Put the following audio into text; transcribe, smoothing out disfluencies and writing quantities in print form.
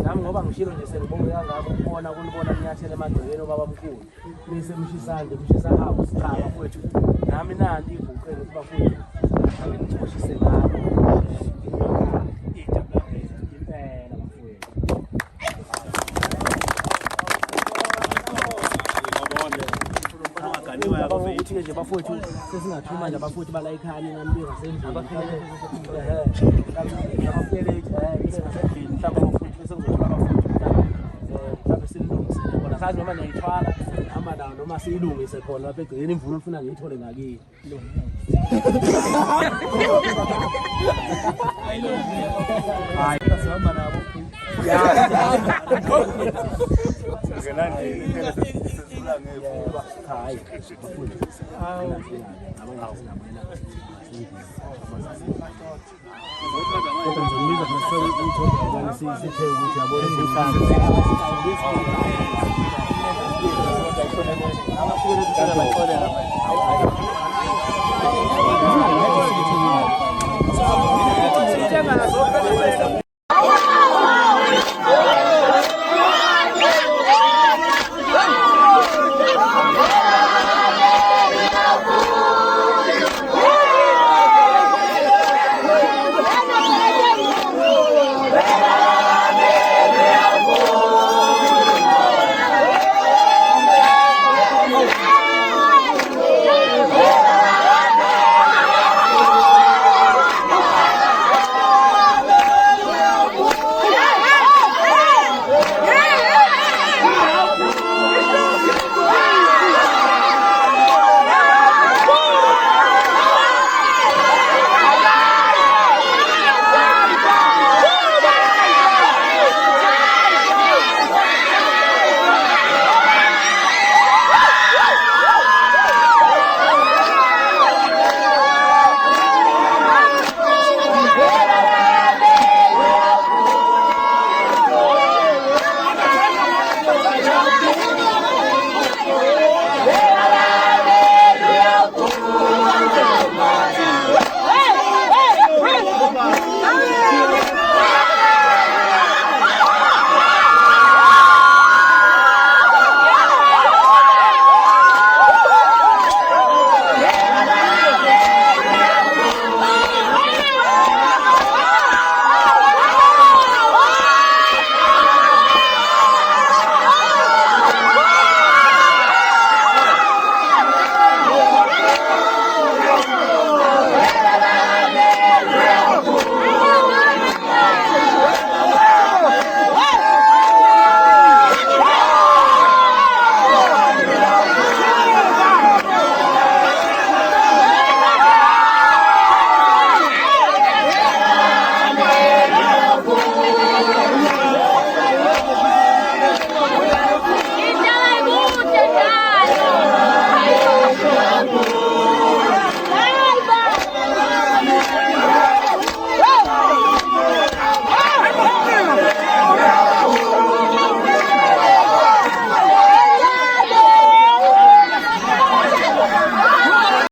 nami ngoba ngishilo nje senibonga kangaka ukubona kunyathele emagcekeni obabamkhulu bese mshisande mshisa hawo sikhaba mfowethu nami nanti ibhuqeni kubafowethu ake nithoshise ngalo impela bafowethu ukuthi nje bafowethu sesingathuma nje bafowethu bala ekhaya nami bengasendlini abafike sazi noma niyayithwala amadawo noma siyilungise khona lapha egcekeni imvuno ufuna ngiyithole ngakini hayi sihamba nabo hayi Gracias.